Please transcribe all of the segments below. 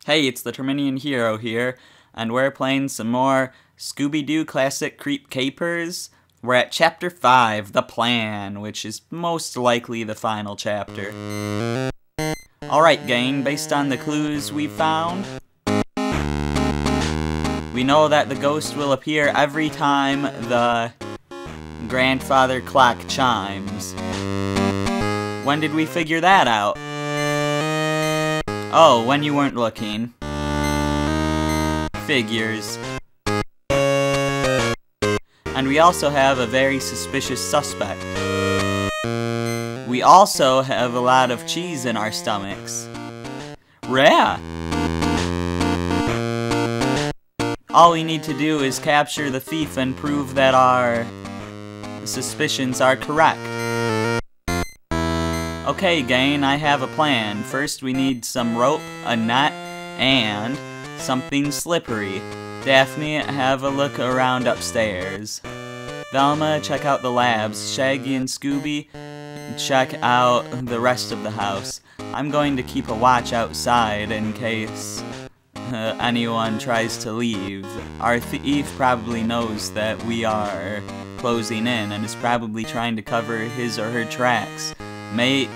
Hey, it's the Terminian Hero here, and we're playing some more Scooby-Doo Classic Creep Capers. We're at Chapter 5, The Plan, which is most likely the final chapter. Alright gang, based on the clues we found, we know that the ghost will appear every time the grandfather clock chimes. When did we figure that out? Oh, when you weren't looking. Figures. And we also have a very suspicious suspect. We also have a lot of cheese in our stomachs. Rare! All we need to do is capture the thief and prove that our suspicions are correct. Okay, gang, I have a plan. First, we need some rope, a net, and something slippery. Daphne, have a look around upstairs. Velma, check out the labs. Shaggy and Scooby, check out the rest of the house. I'm going to keep a watch outside in case anyone tries to leave. Our thief probably knows that we are closing in and is probably trying to cover his or her tracks. Make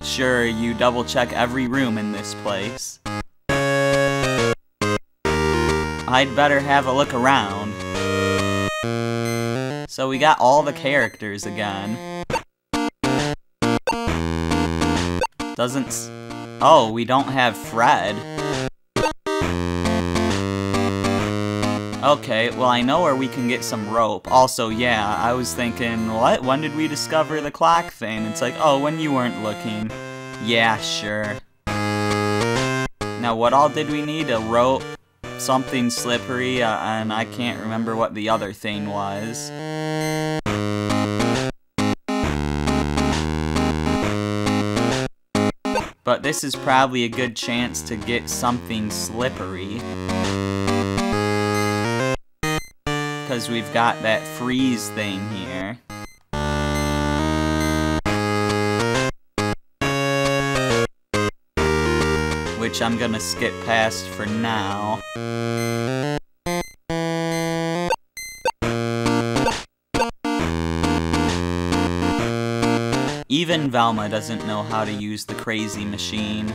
sure you double check every room in this place. I'd better have a look around. So we got all the characters again. Oh, we don't have Fred. Okay, well I know where we can get some rope. Also, yeah, I was thinking, what? When did we discover the clock thing? It's like, oh, when you weren't looking. Yeah, sure. Now, what all did we need? A rope, something slippery, and I can't remember what the other thing was. But this is probably a good chance to get something slippery. Because we've got that freeze thing here. Which I'm gonna skip past for now. Even Velma doesn't know how to use the crazy machine.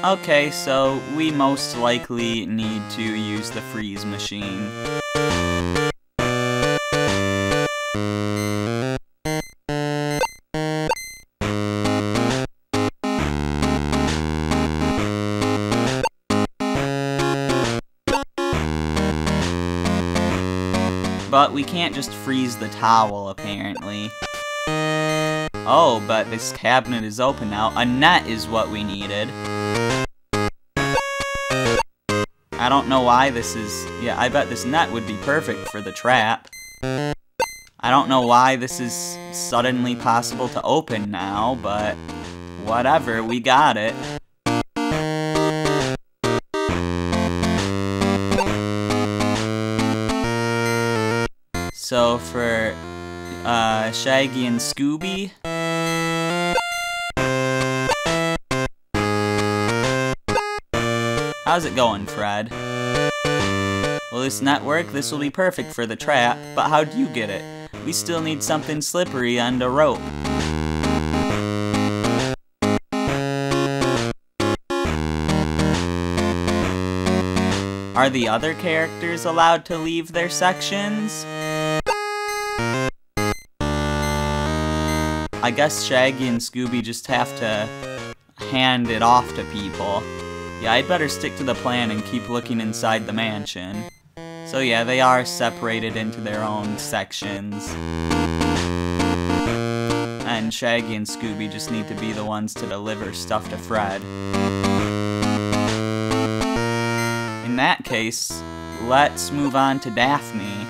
Okay, so we most likely need to use the freeze machine. But we can't just freeze the towel, apparently. Oh, but this cabinet is open now. A net is what we needed. I don't know why this is... Yeah, I bet this net would be perfect for the trap. I don't know why this is suddenly possible to open now, but whatever, we got it. So for Shaggy and Scooby... How's it going, Fred? Will this net work? This will be perfect for the trap, but how'd you get it? We still need something slippery and a rope. Are the other characters allowed to leave their sections? I guess Shaggy and Scooby just have to hand it off to people. Yeah, I'd better stick to the plan and keep looking inside the mansion. So yeah, they are separated into their own sections. And Shaggy and Scooby just need to be the ones to deliver stuff to Fred. In that case, let's move on to Daphne.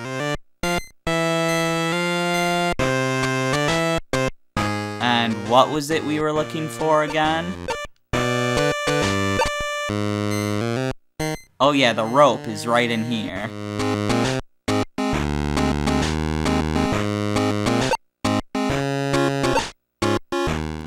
And what was it we were looking for again? Oh yeah, the rope is right in here.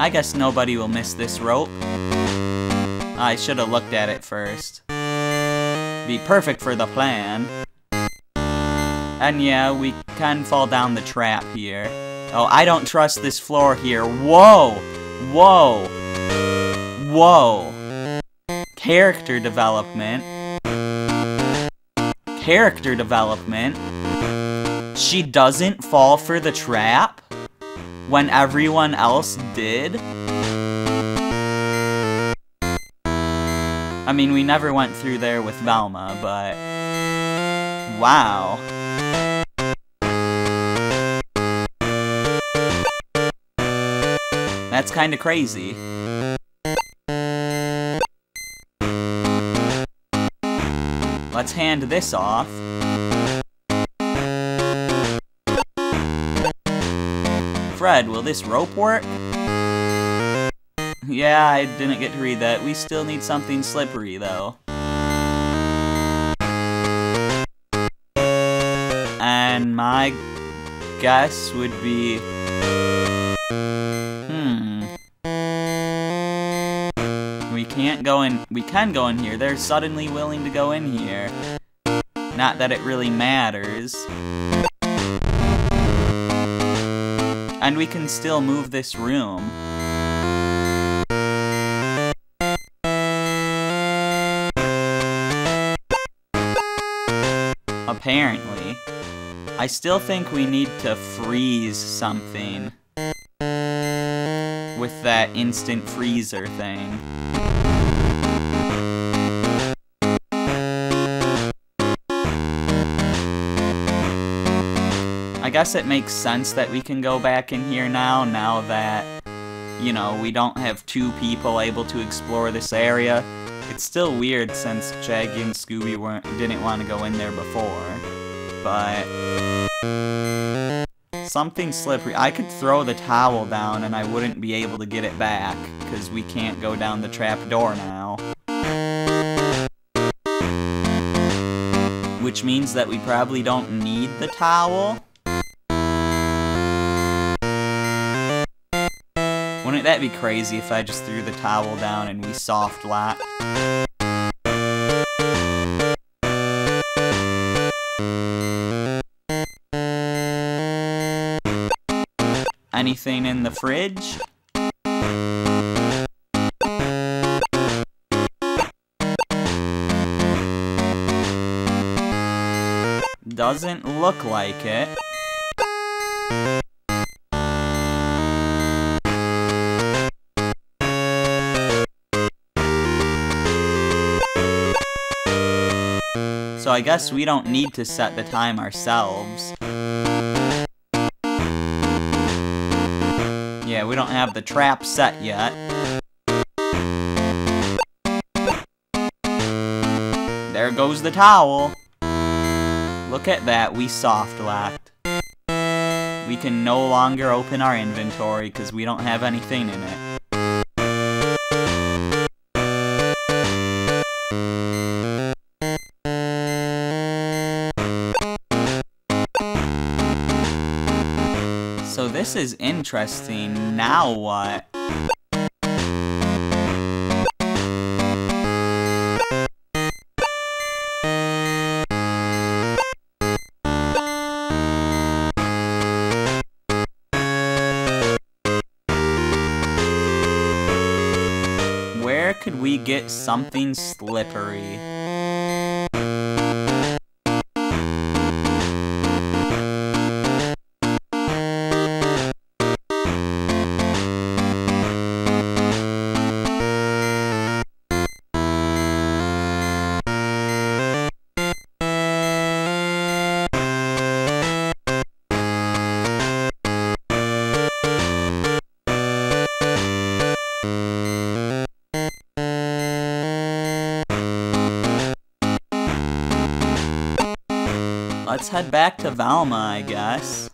I guess nobody will miss this rope. I should have looked at it first. Be perfect for the plan. And yeah, we can fall down the trap here. Oh, I don't trust this floor here. Whoa! Whoa! Whoa! Character development. Character development. She doesn't fall for the trap when everyone else did? I mean, we never went through there with Velma, but... wow. That's kinda crazy. Let's hand this off. Fred, will this rope work? Yeah, I didn't get to read that. We still need something slippery, though. And my guess would be... We can't go in... We can go in here. They're suddenly willing to go in here. Not that it really matters. And we can still move this room. Apparently. I still think we need to freeze something with that instant freezer thing. I guess it makes sense that we can go back in here now that, you know, we don't have two people able to explore this area. It's still weird since Shaggy and Scooby didn't want to go in there before, but something slippery. I could throw the towel down and I wouldn't be able to get it back, because we can't go down the trap door now. Which means that we probably don't need the towel. Wouldn't that be crazy if I just threw the towel down and we soft locked? Anything in the fridge? Doesn't look like it. So I guess we don't need to set the time ourselves. Yeah, we don't have the trap set yet. There goes the towel. Look at that, we soft locked. We can no longer open our inventory because we don't have anything in it. So this is interesting. Now what? Where could we get something slippery? Let's head back to Velma, I guess.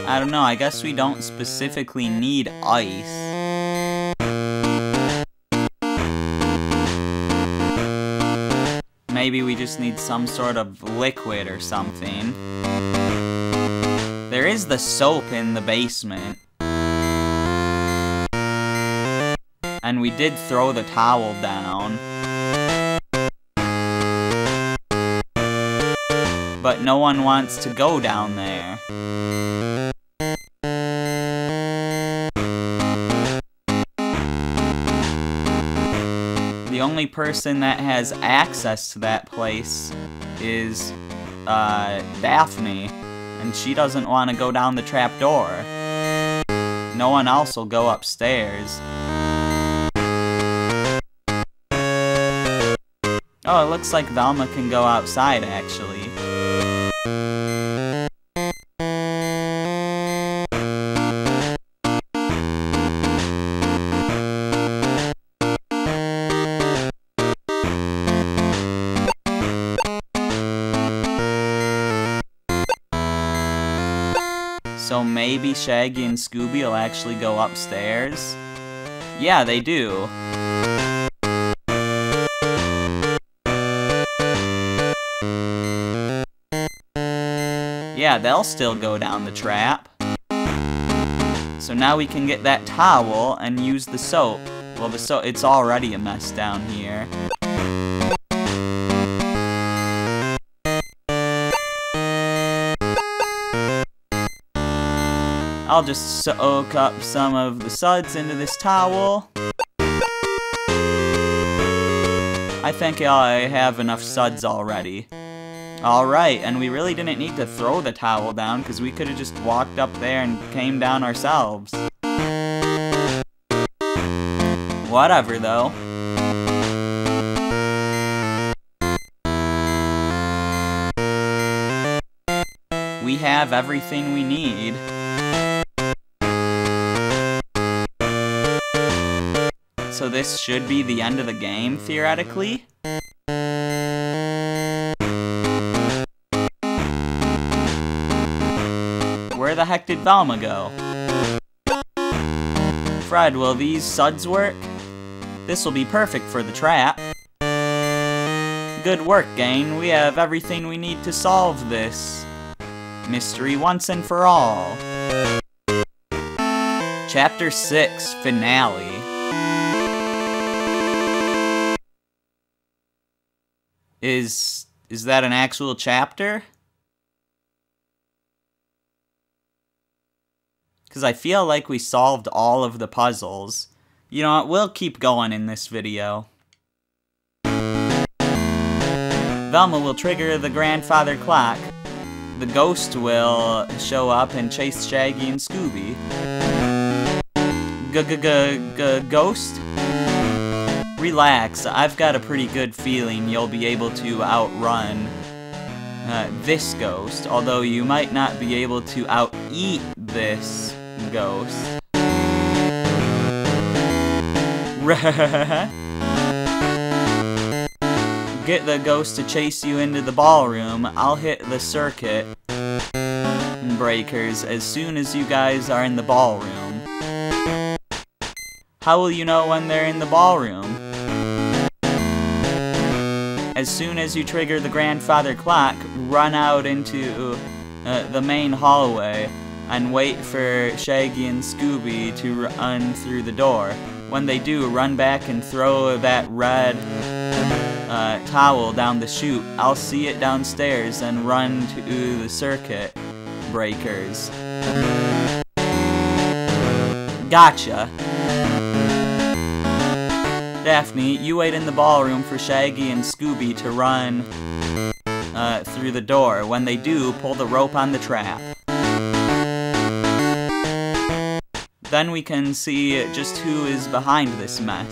I don't know, I guess we don't specifically need ice. Maybe we just need some sort of liquid or something. There is the soap in the basement. And we did throw the towel down. But no one wants to go down there. The only person that has access to that place is Daphne, and she doesn't want to go down the trap door. No one else will go upstairs. Oh, it looks like Velma can go outside, actually. So maybe Shaggy and Scooby will actually go upstairs? Yeah, they do. Yeah, they'll still go down the trap. So now we can get that towel and use the soap. Well, the soap, it's already a mess down here. I'll just soak up some of the suds into this towel. I think I have enough suds already. Alright, and we really didn't need to throw the towel down because we could have just walked up there and came down ourselves. Whatever, though. We have everything we need. So this should be the end of the game, theoretically. Where the heck did Velma go? Fred, will these suds work? This will be perfect for the trap. Good work, gang. We have everything we need to solve this mystery once and for all. Chapter 6, Finale. Is that an actual chapter? Because I feel like we solved all of the puzzles. You know what, we'll keep going in this video. Velma will trigger the grandfather clock. The ghost will show up and chase Shaggy and Scooby. Ghost? Relax, I've got a pretty good feeling you'll be able to outrun this ghost, although you might not be able to out-eat this ghost. Get the ghost to chase you into the ballroom. I'll hit the circuit breakers as soon as you guys are in the ballroom. How will you know when they're in the ballroom? As soon as you trigger the grandfather clock, run out into the main hallway and wait for Shaggy and Scooby to run through the door. When they do, run back and throw that red towel down the chute. I'll see it downstairs and run to the circuit breakers. Gotcha. Daphne, you wait in the ballroom for Shaggy and Scooby to run through the door. When they do, pull the rope on the trap. Then we can see just who is behind this mess.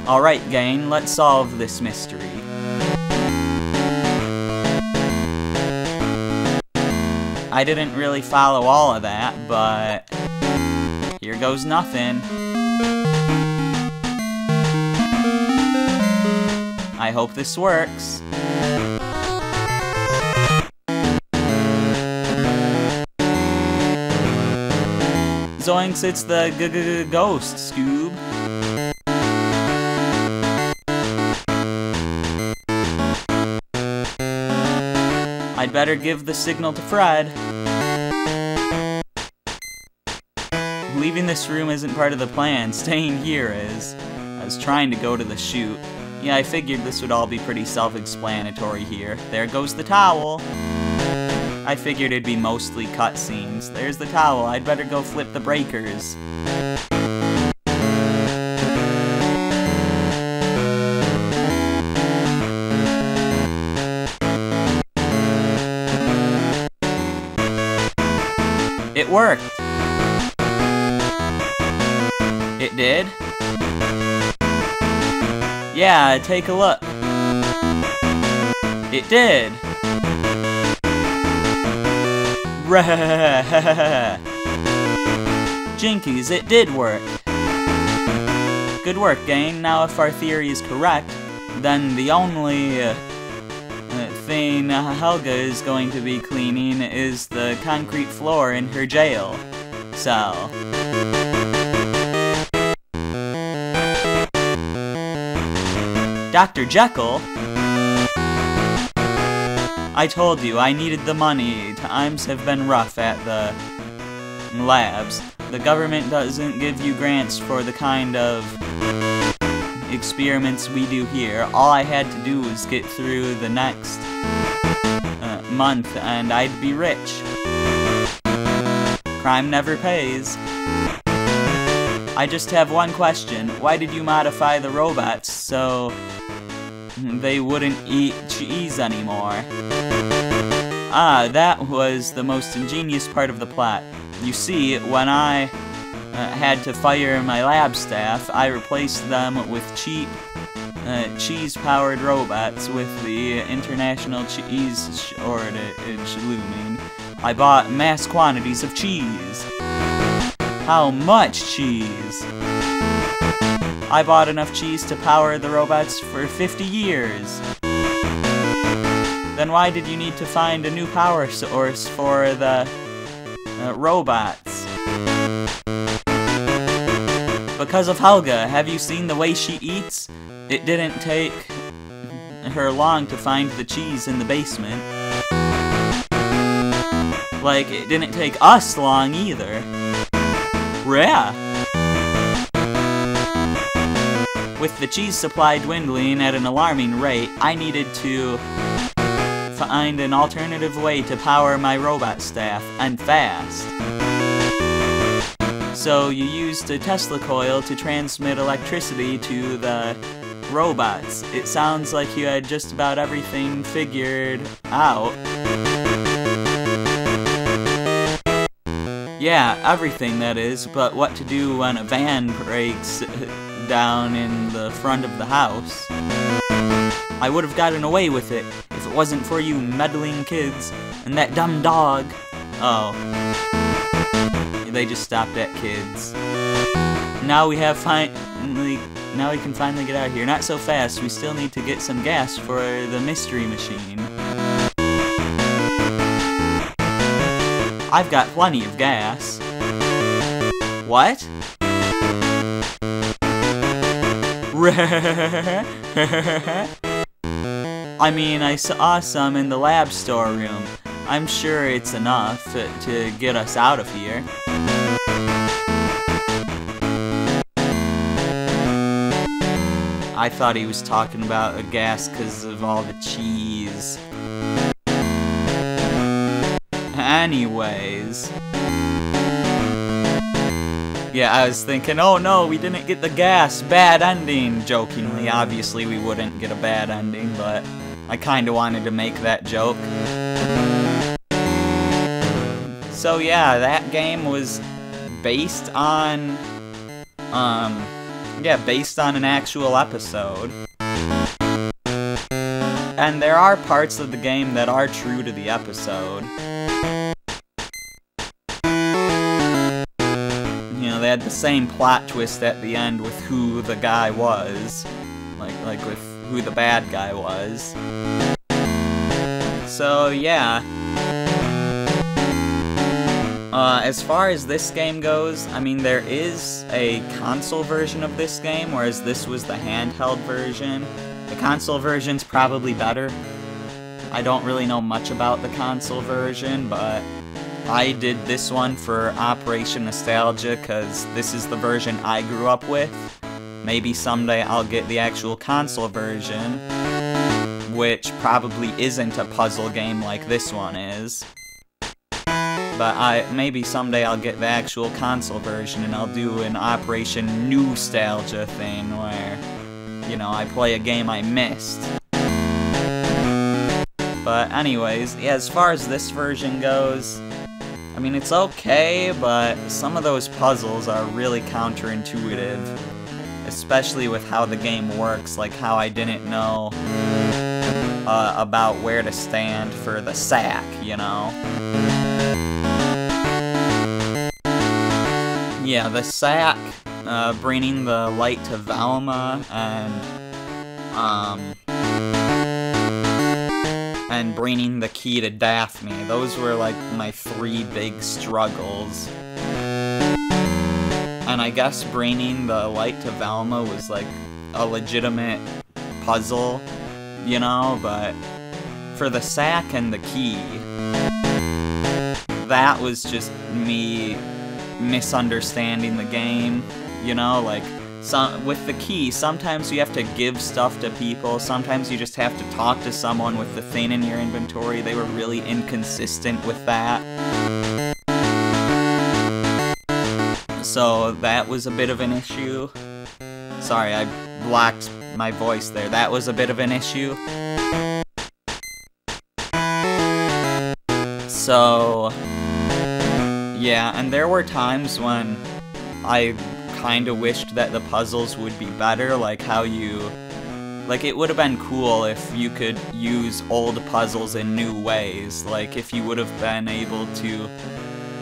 Alright, gang, let's solve this mystery. I didn't really follow all of that, but here goes nothing. I hope this works. Zoinks, it's the ghost, Scoob. I'd better give the signal to Fred. Leaving this room isn't part of the plan, staying here is. I was trying to go to the chute. Yeah, I figured this would all be pretty self-explanatory here. There goes the towel. I figured it'd be mostly cutscenes. There's the towel, I'd better go flip the breakers. It worked! It did? Yeah, take a look. It did! Jinkies, it did work! Good work, gang. Now if our theory is correct, then the only thing Helga is going to be cleaning is the concrete floor in her jail cell. Dr. Jekyll? I told you, I needed the money. Times have been rough at the labs. The government doesn't give you grants for the kind of experiments we do here. All I had to do was get through the next month and I'd be rich. Crime never pays. I just have one question. Why did you modify the robots so they wouldn't eat cheese anymore? Ah, that was the most ingenious part of the plot. You see, when I had to fire my lab staff, I replaced them with cheap, cheese-powered robots with the international cheese shortage looming. I bought mass quantities of cheese. How much cheese? I bought enough cheese to power the robots for 50 years. Then why did you need to find a new power source for the robots? Because of Helga. Have you seen the way she eats? It didn't take her long to find the cheese in the basement. Like, it didn't take us long either. Yeah. With the cheese supply dwindling at an alarming rate, I needed to find an alternative way to power my robot staff, and fast. So you used a Tesla coil to transmit electricity to the robots. It sounds like you had just about everything figured out. Yeah, everything that is, but what to do when a van breaks down in the front of the house? I would have gotten away with it if it wasn't for you meddling kids and that dumb dog. Oh. They just stopped at kids. Now we have now we can finally get out of here. Not so fast, we still need to get some gas for the mystery machine. I've got plenty of gas. What? I mean, I saw some in the lab storeroom. I'm sure it's enough to get us out of here. I thought he was talking about a gas because of all the cheese. Anyways. Yeah, I was thinking, oh no, we didn't get the gas. Bad ending. Jokingly, obviously we wouldn't get a bad ending, but I kinda wanted to make that joke. So yeah, that game was based on, based on an actual episode. And there are parts of the game that are true to the episode. You know, they had the same plot twist at the end with who the guy was. Like with who the bad guy was. So, yeah. As far as this game goes, I mean, there is a console version of this game, whereas this was the handheld version. The console version's probably better. I don't really know much about the console version, but I did this one for Operation Nostalgia because this is the version I grew up with. Maybe someday I'll get the actual console version, which probably isn't a puzzle game like this one is. But maybe someday I'll get the actual console version and I'll do an Operation Nostalgia thing where, you know, I play a game I missed. But anyways, yeah, as far as this version goes, I mean, it's okay, but some of those puzzles are really counterintuitive. Especially with how the game works, like how I didn't know about where to stand for the sack, you know? Yeah, the sack, bringing the light to Velma, and bringing the key to Daphne. Those were like my 3 big struggles. And I guess bringing the light to Velma was like a legitimate puzzle, you know, but for the sack and the key, that was just me misunderstanding the game, you know, like, with the key, sometimes you have to give stuff to people, sometimes you just have to talk to someone with the thing in your inventory. They were really inconsistent with that. So that was a bit of an issue. Sorry, I blocked my voice there. That was a bit of an issue. So, yeah, and there were times when I kinda wished that the puzzles would be better, like how like, it would have been cool if you could use old puzzles in new ways. Like, if you would have been able to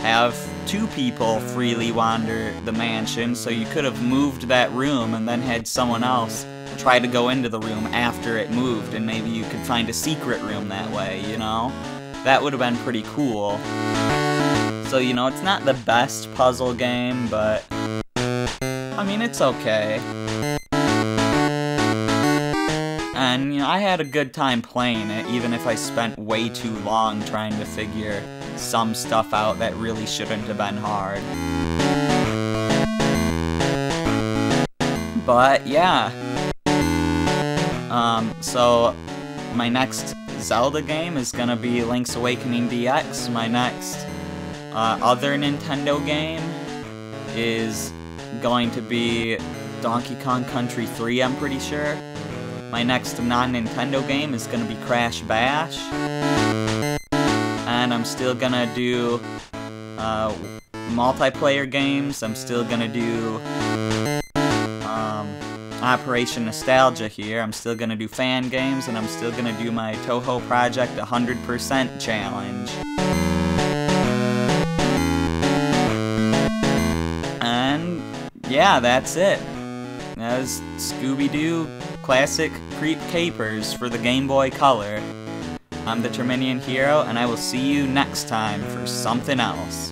have 2 people freely wander the mansion, so you could have moved that room and then had someone else try to go into the room after it moved, and maybe you could find a secret room that way, you know? That would have been pretty cool. So, you know, it's not the best puzzle game, but I mean, it's okay. And, you know, I had a good time playing it, even if I spent way too long trying to figure some stuff out that really shouldn't have been hard. But, yeah. So, my next Zelda game is gonna be Link's Awakening DX. My next other Nintendo game is going to be Donkey Kong Country 3, I'm pretty sure. My next non-Nintendo game is gonna be Crash Bash. And I'm still gonna do multiplayer games. I'm still gonna do Operation Nostalgia here. I'm still gonna do fan games, and I'm still gonna do my Toho Project 100% challenge. And yeah, that's it. That was Scooby-Doo Classic Creep Capers for the Game Boy Color. I'm the Terminian Hero, and I will see you next time for something else.